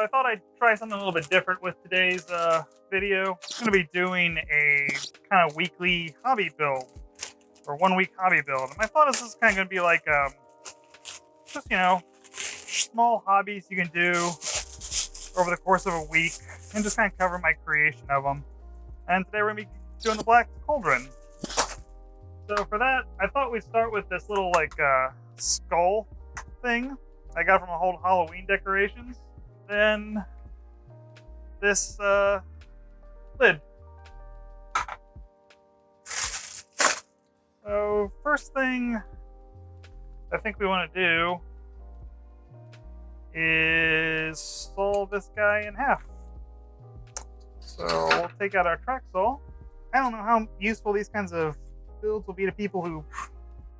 So I thought I'd try something a little bit different with today's video. I'm going to be doing a kind of weekly hobby build, or 1 week hobby build. And my thought is this is kind of going to be like, just, small hobbies you can do over the course of a week and just kind of cover my creation of them. And today we're going to be doing the Dark Cauldron. So for that, I thought we'd start with this little skull thing I got from a whole Halloween decorations. Then this lid. So first thing I think we want to do is saw this guy in half. So we'll take out our track saw. I don't know how useful these kinds of builds will be to people who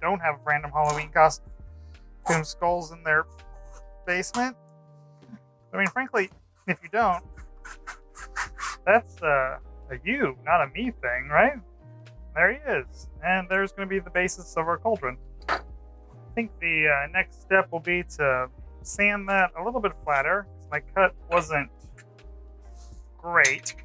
don't have random Halloween costume skulls in their basement. I mean, frankly, if you don't, that's a you, not a me thing, right? There he is. And there's going to be the basis of our cauldron. I think the next step will be to sand that a little bit flatter, because my cut wasn't great.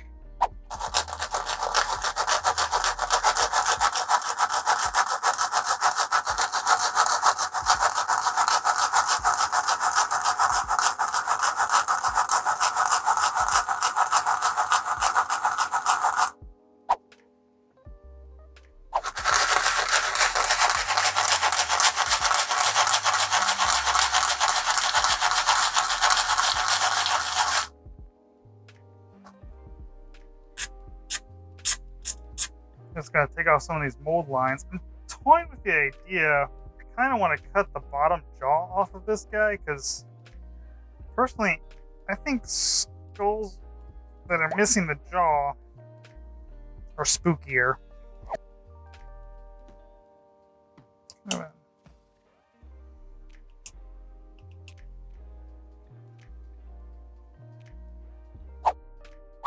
Just gotta take off some of these mold lines. I'm toying with the idea. I kind of want to cut the bottom jaw off of this guy because, personally, I think skulls that are missing the jaw are spookier.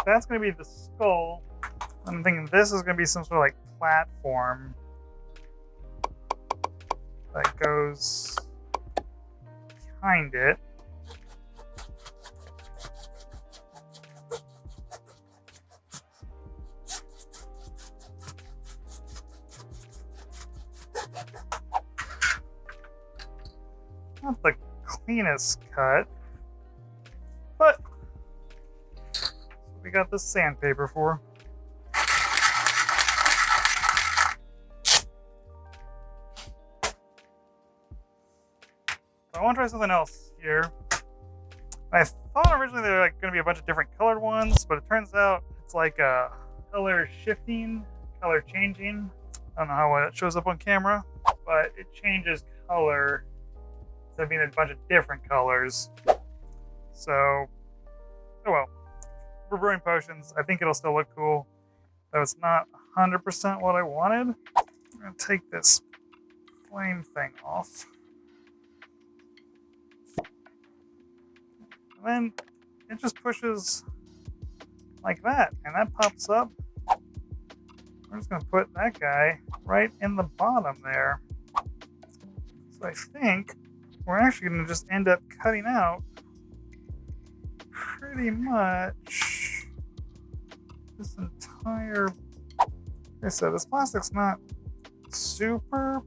That's gonna be the skull. I'm thinking this is going to be some sort of platform that goes behind it. Not the cleanest cut, but we got this sandpaper for. I want to try something else here. I thought originally there were going to be a bunch of different colored ones, but it turns out it's like a color shifting, color changing. I don't know how it shows up on camera, but it changes color instead of being a bunch of different colors. So, oh well. For brewing potions, I think it'll still look cool, though it's not 100% what I wanted. I'm going to take this flame thing off. And then it just pushes like that, and that pops up. We're just going to put that guy right in the bottom there. So I think we're actually going to just end up cutting out pretty much this entire... Like I said, this plastic's not super...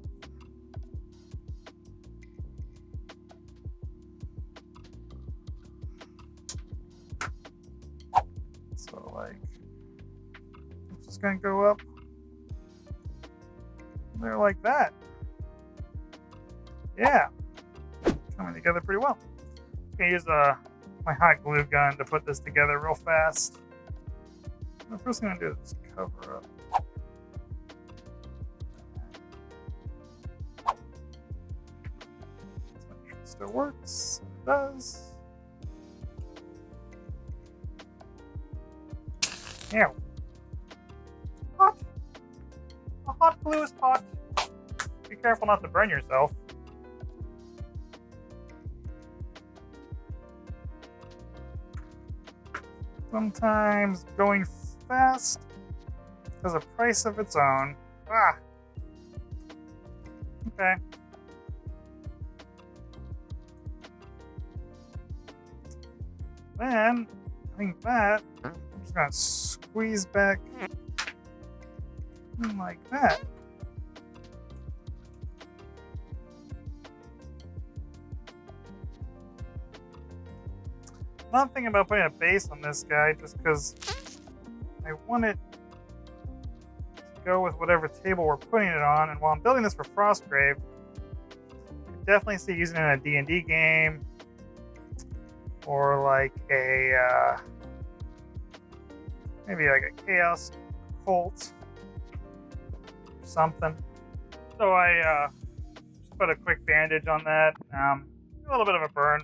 it's just gonna go up there like that. Yeah, coming together pretty well. I'm gonna use my hot glue gun to put this together real fast. The first thing I'm gonna do is cover up. Let's make sure it still works. It does. Ew. Hot. A hot glue is hot. Be careful not to burn yourself. Sometimes going fast has a price of its own. Ah. Okay. then, doing that, I'm just gonna squeeze back like that. I'm not thinking about putting a base on this guy just because I want it to go with whatever table we're putting it on. And while I'm building this for Frostgrave, I can definitely see using it in a D&D game or like a maybe like a chaos cult or something. So I just put a quick bandage on that. A little bit of a burn,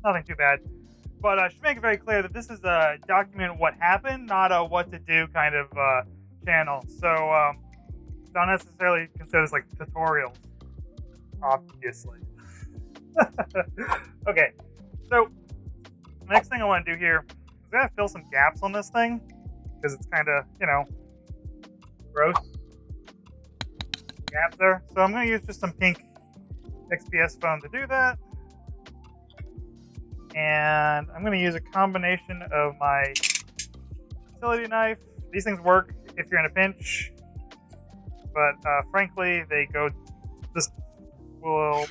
nothing too bad. But I should make it very clear that this is a document what happened, not a what to do kind of channel. So don't necessarily consider this like tutorials, obviously. Okay, so the next thing I want to do here is I gotta fill some gaps on this thing because it's kind of, you know, gross gaps there. So I'm going to use just some pink XPS foam to do that. And I'm going to use a combination of my utility knife. These things work if you're in a pinch, but frankly, this will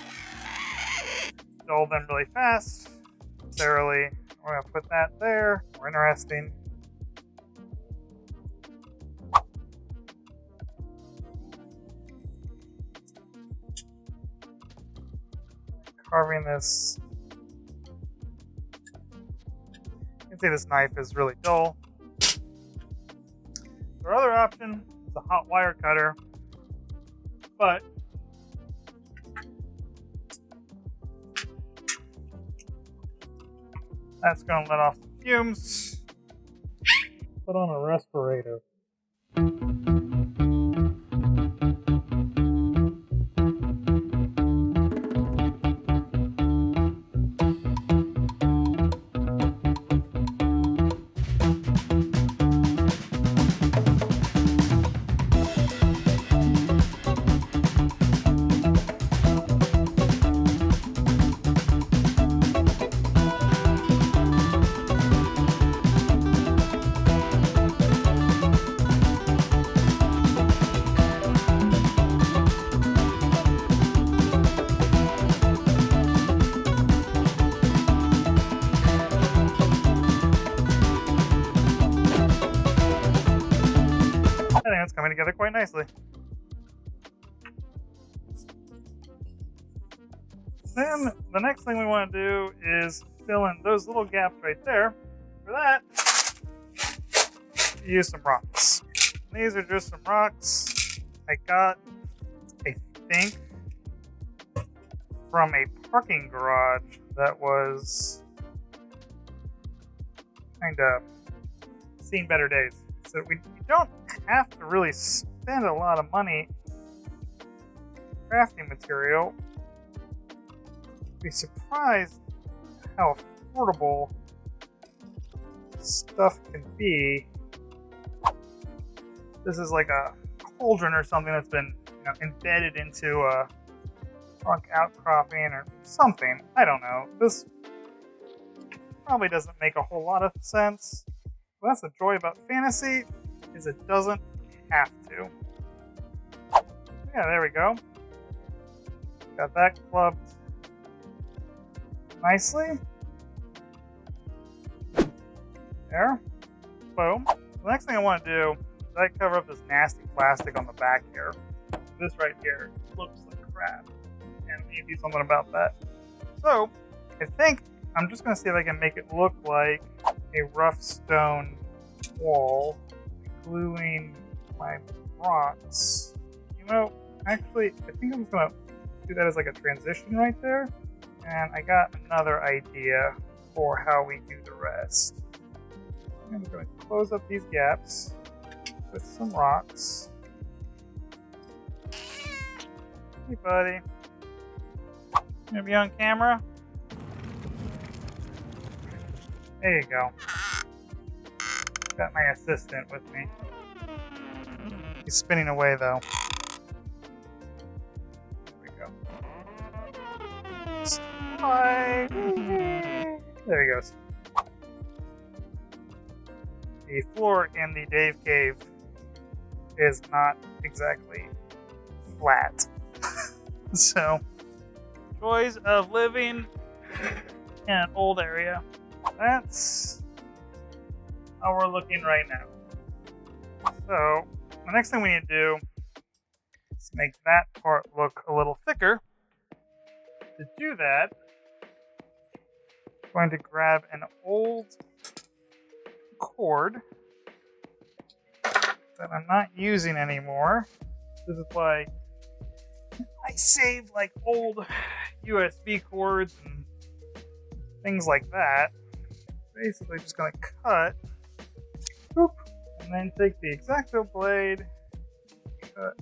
dull them really fast. Necessarily, we're going to put that there. More interesting. Carving this. You can see this knife is really dull. Our other option is a hot wire cutter, but that's going to let off some fumes. Put on a respirator. I think that's coming together quite nicely. Then the next thing we want to do is fill in those little gaps right there. For that, use some rocks. These are just some rocks I got, I think, from a parking garage that was kind of seen better days. So we don't have to really spend a lot of money crafting material. Be surprised how affordable stuff can be. This is like a cauldron or something that's been, you know, embedded into a rock outcropping or something. I don't know. This probably doesn't make a whole lot of sense. But that's the joy about fantasy, is it doesn't have to. Yeah, there we go. Got that clubbed nicely. There. Boom. The next thing I want to do is I cover up this nasty plastic on the back here. This right here looks like crap. And we need to do something about that. So, I think I'm just going to see if I can make it look like a rough stone wall, gluing my rocks. You know, actually, I think I'm just going to do that as like a transition right there. And I got another idea for how we do the rest. I'm going to close up these gaps with some rocks. Hey, buddy. You gonna be on camera? There you go. Got my assistant with me. He's spinning away though. There we go. Hi. There he goes. the floor in the Dave Cave is not exactly flat. So, joys of living in an old area. That's how we're looking right now. So, the next thing we need to do is make that part look a little thicker. To do that, I'm going to grab an old cord that I'm not using anymore. This is why I save like old USB cords and things like that. Basically just going to cut, boop, and then take the X-Acto blade, cut.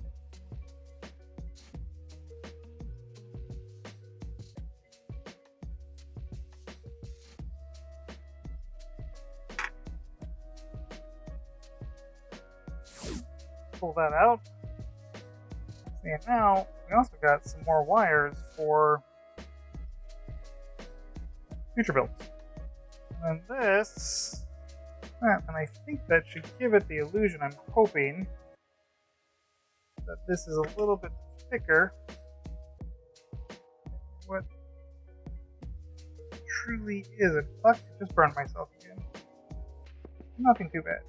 Pull that out. And now we also got some more wires for future builds. And this, and I think that should give it the illusion, I'm hoping, that this is a little bit thicker. What truly is it? Fuck, I just burned myself again. Nothing too bad.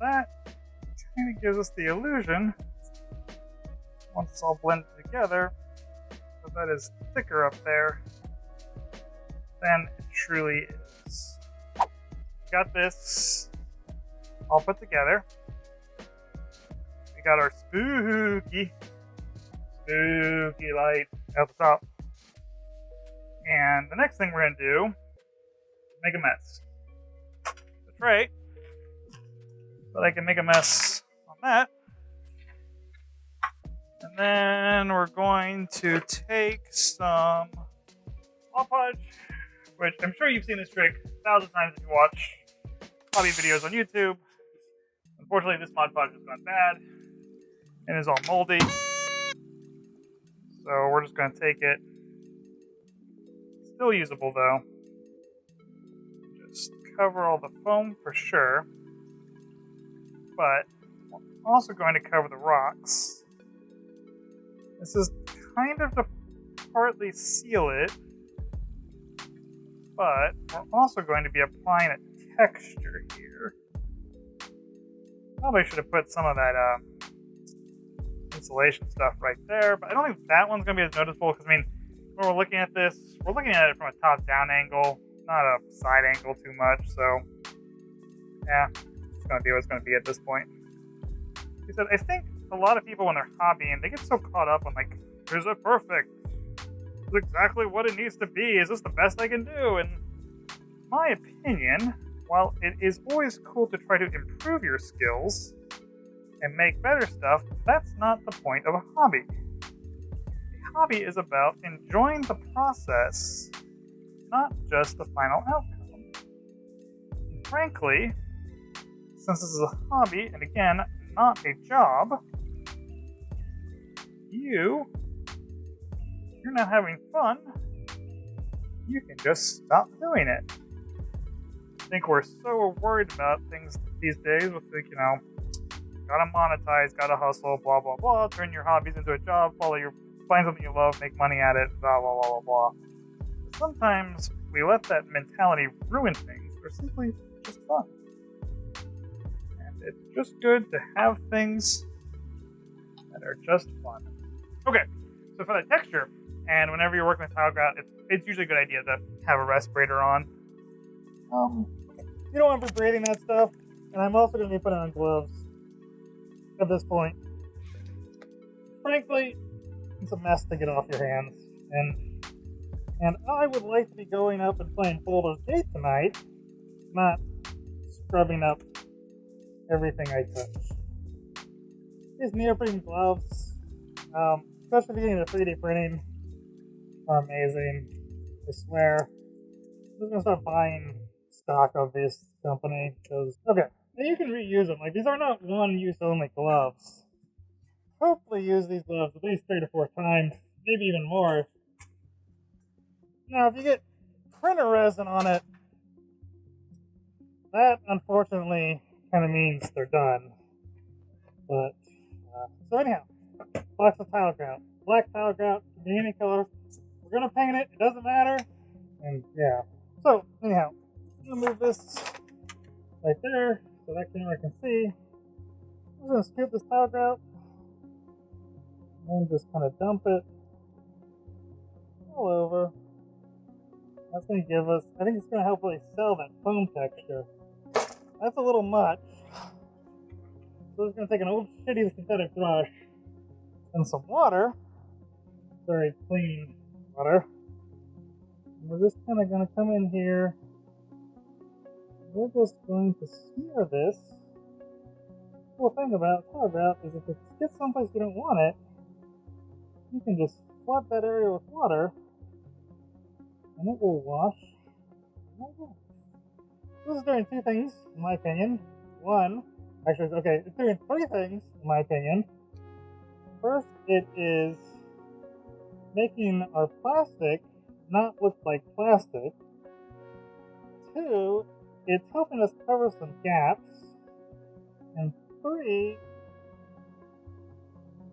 That kind of gives us the illusion, once it's all blended together, that is thicker up there than it truly is. Got this all put together. We got our spooky light at the top. And the next thing we're going to do is make a mess. That's right. But I can make a mess on that. And then we're going to take some Mod Podge, which I'm sure you've seen this trick 1,000 times if you watch hobby videos on YouTube. Unfortunately, this Mod Podge has gone bad and is all moldy. So we're just going to take it. Still usable though. Just cover all the foam for sure. But we're also going to cover the rocks. This is kind of to partly seal it, but we're also going to be applying a texture here. Probably should have put some of that insulation stuff right there, but I don't think that one's going to be as noticeable because, I mean, when we're looking at this, we're looking at it from a top-down angle, not a side angle too much, so yeah. It's going to be what it's going to be at this point. He said, I think a lot of people when they're hobbying, they get so caught up on like, is it perfect? Is it exactly what it needs to be? Is this the best I can do? And my opinion, while it is always cool to try to improve your skills and make better stuff, that's not the point of a hobby. A hobby is about enjoying the process, not just the final outcome. And frankly, since this is a hobby, and again, not a job, you're not having fun, you can just stop doing it. I think we're so worried about things these days with, like, you know, gotta monetize, gotta hustle, blah, blah, blah, turn your hobbies into a job, find something you love, make money at it, blah, blah, blah, blah, blah. Sometimes we let that mentality ruin things. They're simply just fun. It's just good to have things that are just fun. Okay, so for the texture, and whenever you're working with tile grout, it's usually a good idea to have a respirator on. You don't want to be breathing that stuff, and I'm also going to be putting on gloves at this point. Frankly, it's a mess to get off your hands, and I would like to be going up and playing Boulder's Gate tonight, not scrubbing up everything I touch. These neoprene gloves, especially being the 3D printing, are amazing. I swear. I'm just gonna start buying stock of this company because, okay, and you can reuse them. Like, these are not one use only gloves. hopefully use these gloves at least 3 to 4 times, maybe even more. Now, if you get printer resin on it, that unfortunately kind of means they're done. But, so anyhow, blocks of tile grout. Black tile grout can be any color. We're going to paint it, it doesn't matter. And yeah. So, anyhow, I'm going to move this right there so that camera can see. I'm going to scoop this tile grout and just kind of dump it all over. That's going to give us, I think it's going to help really sell that foam texture. That's a little much. So it's going to take an old shitty synthetic brush and some water, very clean water. And we're just kind of going to come in here. We're just going to smear this. The cool thing about tile grout is if it gets someplace you don't want it, you can just flood that area with water and it will wash right off. This is doing 2 things, in my opinion. One, actually, okay, it's doing 3 things, in my opinion. First, it is making our plastic not look like plastic. 2, it's helping us cover some gaps. And 3,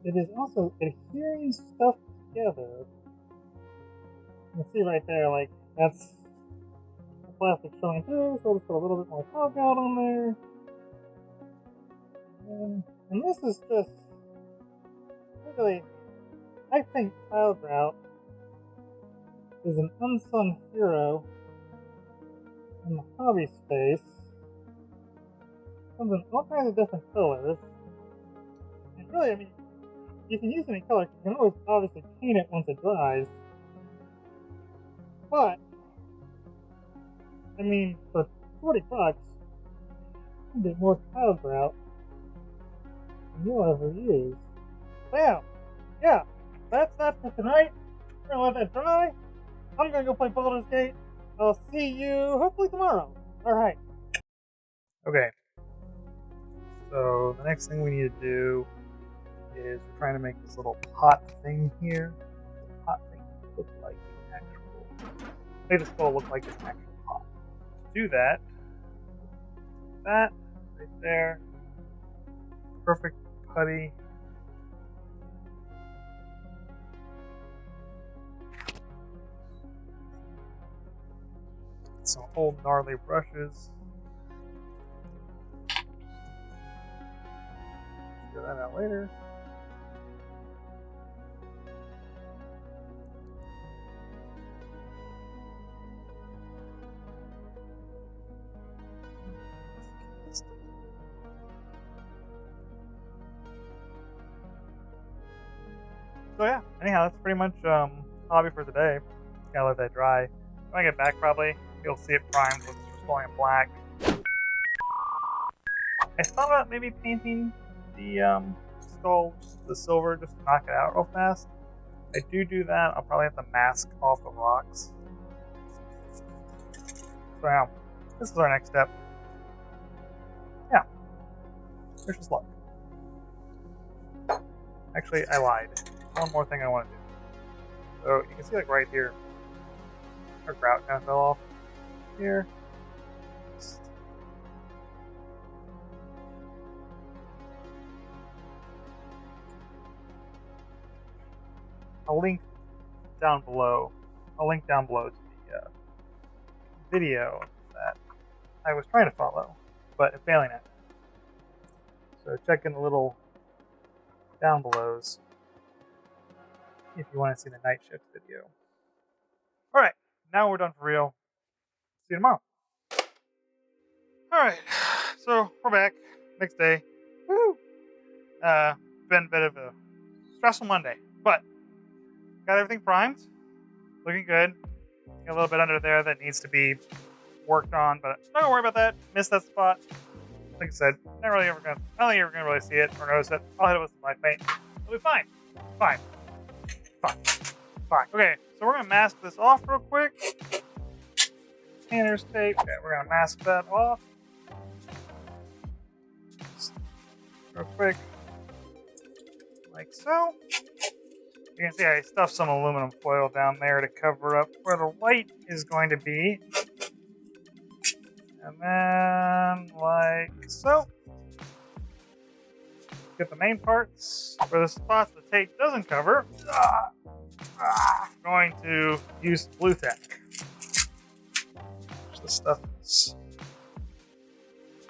it is also adhering stuff together. You can see right there, like, that's the plastic showing through, so we'll just put a little bit more tile grout on there. And this is just, really, I think tile grout is an unsung hero in the hobby space. It comes in all kinds of different colors. And really, I mean, you can use any color. You can always obviously paint it once it dries. But, I mean, for $40, you can get more tile grout than you'll ever use. Bam! Yeah, that's that for tonight. We're gonna let that dry. I'm gonna go play Baldur's Gate. I'll see you hopefully tomorrow. Alright. Okay. So, the next thing we need to do is we're trying to make this little pot thing here. The pot thing look like an actual. Make this bowl look like an actual pot. To do that, that right there. Perfect putty. Some old gnarly brushes. Figure that out later. So yeah, anyhow, that's pretty much hobby for today. Gotta let that dry. When I get back, probably you'll see it primed with just going in black. I thought about maybe painting the skull, the silver, just to knock it out real fast. If I do that, I'll probably have to mask off the rocks. So yeah, this is our next step. Yeah, wish us luck. Actually, I lied. One more thing I want to do. So you can see, like right here, our grout kind of fell off. Here. I'll link down below. I'll link down below to the video that I was trying to follow, but I'm failing at. So check in the little down belows if you want to see the night shift video. Alright, now we're done for real. See you tomorrow. Alright, so we're back. Next day. Woo! Been a bit of a stressful Monday, but got everything primed. Looking good. Got a little bit under there that needs to be worked on, but not gonna worry about that. Missed that spot. Like I said, I don't think you're ever gonna really see it or notice it. I'll hit it with some light paint. It'll be fine. Fine. Okay, so we're gonna mask this off real quick. Painter's tape. Okay, we're gonna mask that off. Just real quick. like so. You can see I stuffed some aluminum foil down there to cover up where the white is going to be. And then, like so. Get the main parts. For the spots the tape doesn't cover, I'm going to use blue tack. Which this stuff is.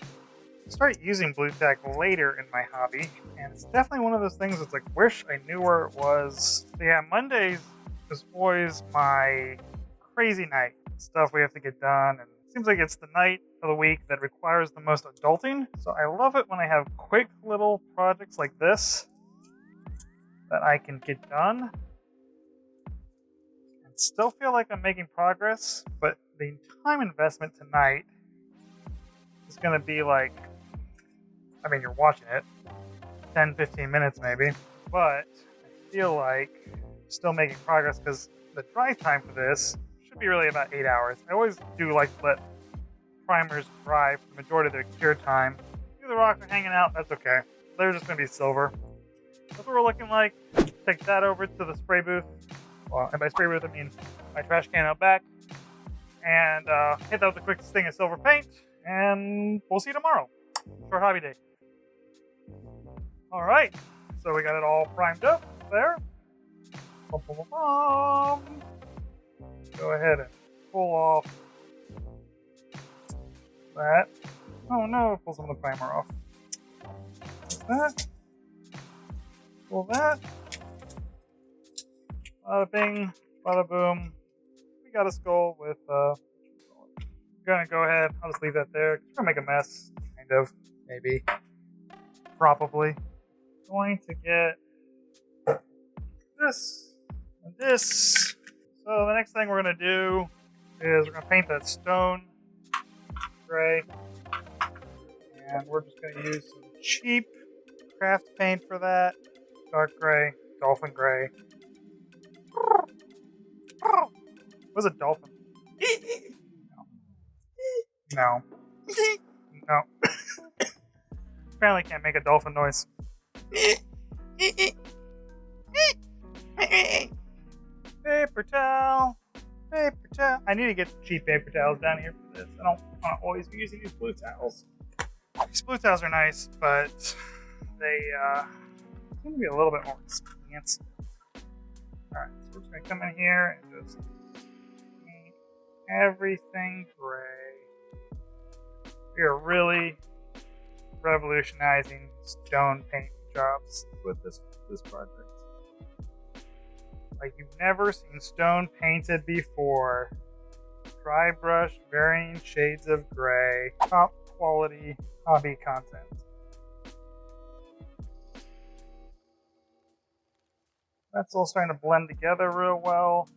I started using blue tack later in my hobby, and it's definitely one of those things that's like, wish I knew where it was. So yeah, Mondays is always my crazy night. Stuff we have to get done, and it seems like it's the night of the week that requires the most adulting. So I love it when I have quick little projects like this that I can get done and still feel like I'm making progress, but the time investment tonight is going to be like, I mean, you're watching it 10, 15 minutes maybe, but I feel like I'm still making progress because the dry time for this should be really about 8 hours. I always do like to let primers dry for the majority of their cure time. If the rocks are hanging out, that's okay. They're just going to be silver. That's what we're looking like. Take that over to the spray booth. Well, and by spray booth, I mean my trash can out back. And hit that with the quickest thing of silver paint. And we'll see you tomorrow for hobby day. All right. So we got it all primed up there. Bum, bum, bum, bum. Go ahead and pull off that. Oh no, pull some of the primer off. That. Pull that. Bada bing, bada boom. We got a skull with, I'm gonna go ahead, I'll just leave that there. It's gonna make a mess, kind of, maybe, probably. Going to get this and this. So the next thing we're gonna do is we're gonna paint that stone gray. And we're just gonna use some cheap craft paint for that. Dark gray, dolphin gray. What's a dolphin? No. No. Apparently can't make a dolphin noise. Paper towel. Paper towel. I need to get cheap paper towels down here for this. I don't want to always be using these blue towels. These blue towels are nice, but they seem to be a little bit more expensive. Alright, so we're just going to come in here and just paint everything gray. We are really revolutionizing stone paint jobs with this project. Like you've never seen stone painted before. Dry brush, varying shades of gray, top quality hobby content. That's all starting to blend together real well.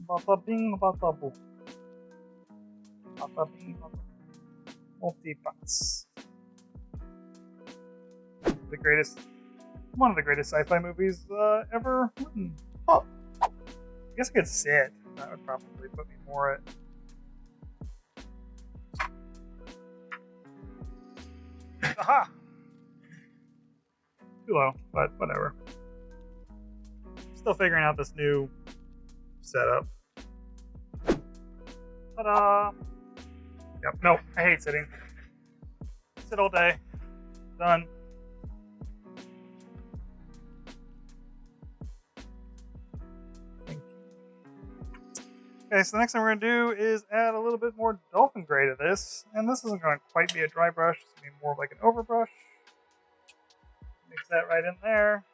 Bada bing, bada boom. Bada bing, bada boom. Multi-pass. One of the greatest sci-fi movies ever written. Oh, I guess I could sit. That would probably put me more at. Aha! Too low, but whatever. Still figuring out this new setup. Ta-da! Yep, no, I hate sitting. Sit all day. Done. Okay, so the next thing we're going to do is add a little bit more dolphin gray to this. And this isn't going to quite be a dry brush. It's going to be more of like an overbrush. Mix that right in there.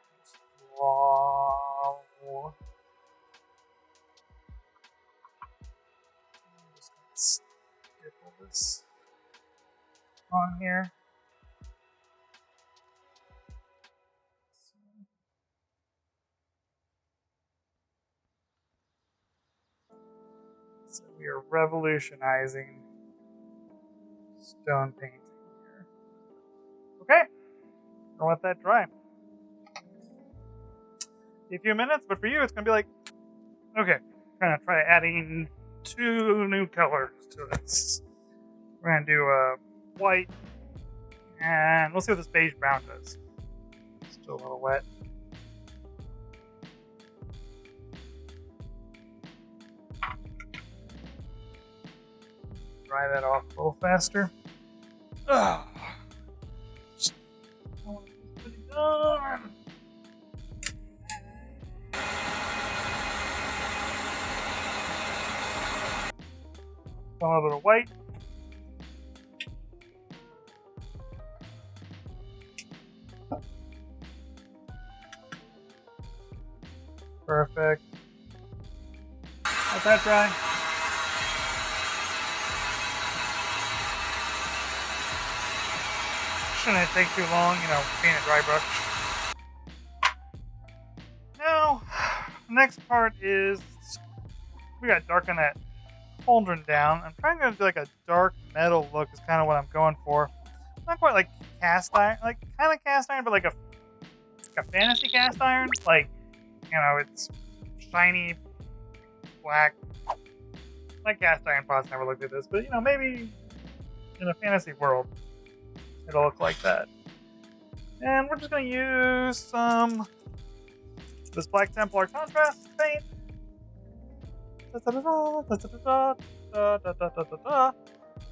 Just going to sprinkle this on here. So we are revolutionizing stone painting here. Okay, I'll let that dry. A few minutes, but for you it's going to be like, okay, I'm going to try adding 2 new colors to this. We're going to do a white, and we'll see what this beige brown does. Still a little wet. dry that off a little faster. Ugh. Done. A little bit of white. Perfect. Let that dry. Shouldn't take too long, being a dry brush. Now, the next part is we got to darken that cauldron down. I'm trying to do like a dark metal look is kind of what I'm going for. Not quite like cast iron, like kind of cast iron, but like a fantasy cast iron. Like, it's shiny, black. My cast iron pots never looked at this, but maybe in a fantasy world, it'll look like that. And we're just going to use some this Black Templar contrast paint.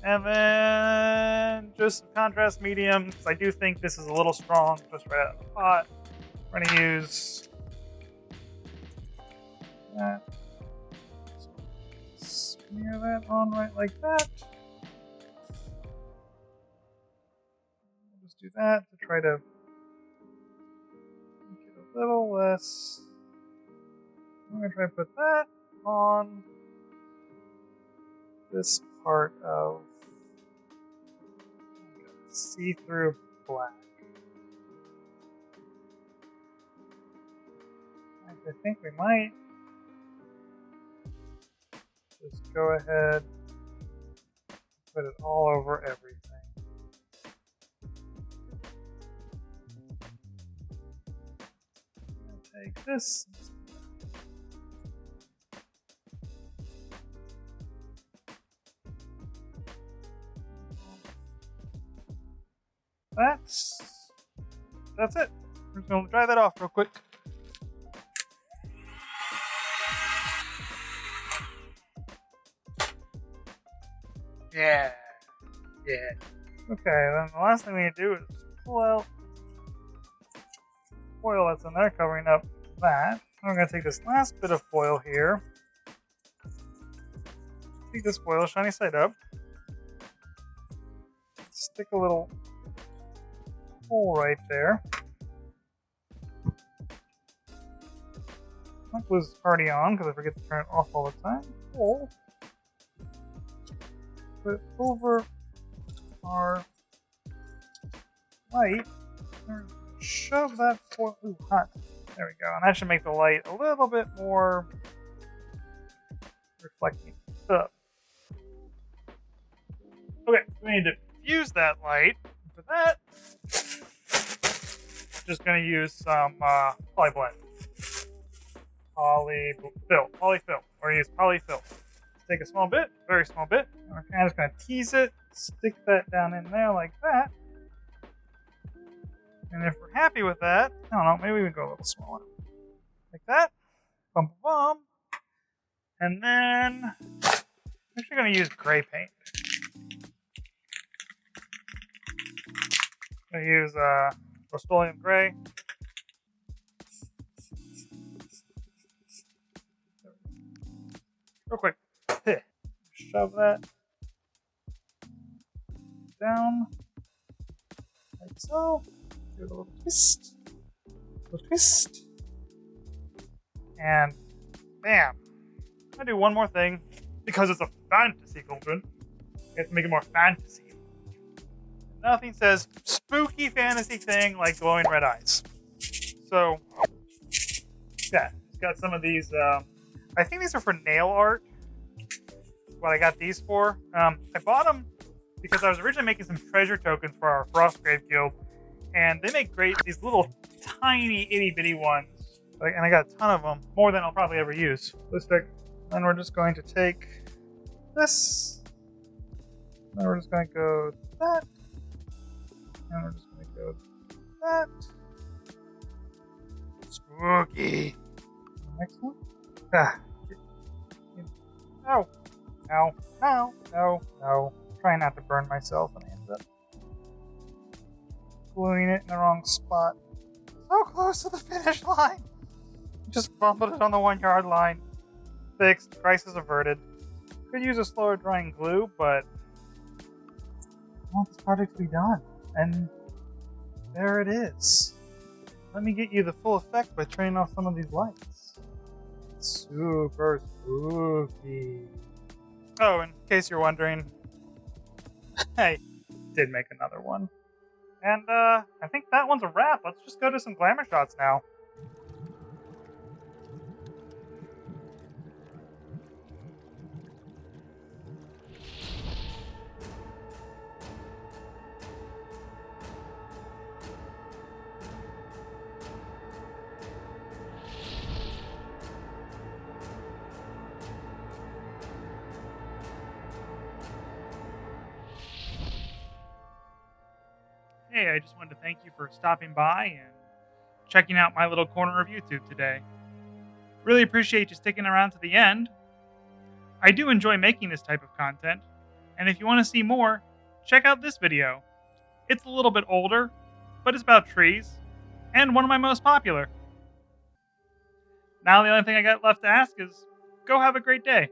And then just some contrast medium, because I do think this is a little strong just right out of the pot. We're going to use that. Smear that on right like that. We'll just do that to try to make it a little less. I'm going to try to put that on this part of see-through black. I think we might just go ahead and put it all over everything. I'll take this. That's it. We're just going to dry that off real quick. Yeah. Okay, then the last thing we need to do is pull out foil that's in there covering up that. I'm going to take this last bit of foil here. Take this foil shiny side up. Stick a little hole right there. That was already on because I forget to turn it off all the time. Hole. Put it over our light. Shove that foil. Ooh, hot. There we go. And that should make the light a little bit more reflecting up. Okay, we need to use that light. For that, just going to use some polyblend. Polyfill, or use polyfill. Take a small bit, very small bit. We're kind of just going to tease it, stick that down in there like that. And if we're happy with that, I don't know, maybe we can go a little smaller. Like that. Bum, bum, bum. And then, I'm actually going to use gray paint. I'm going to use Rust-Oleum Gray. Real quick. Shove that down. Like so. Give it a little twist. And bam. I'm going to do one more thing. Because it's a fantasy cauldron. You have to make it more fantasy. Nothing says spooky fantasy thing like glowing red eyes. So, yeah, it's got some of these. I think these are for nail art. What I got these for. I bought them because I was originally making some treasure tokens for our Frostgrave guild, and they make great these little tiny itty bitty ones. And I got a ton of them, more than I'll probably ever use. Then we're just going to take this. Then we're just going to go that. And we're just going to go that. Spooky. Next one. Ah. No. No, trying not to burn myself and I ended up gluing it in the wrong spot. So close to the finish line. Just fumbled it on the 1 yard line. Fixed, crisis averted. Could use a slower drying glue, but I want this project to be done. And there it is. Let me get you the full effect by turning off some of these lights. Super spooky. Oh, in case you're wondering, I did make another one. And I think that one's a wrap. Let's just go to some glamour shots now. Hey, I just wanted to thank you for stopping by and checking out my little corner of YouTube today. Really appreciate you sticking around to the end. I do enjoy making this type of content, and if you want to see more, check out this video. It's a little bit older, but it's about trees, and one of my most popular. Now the only thing I got left to ask is, go have a great day.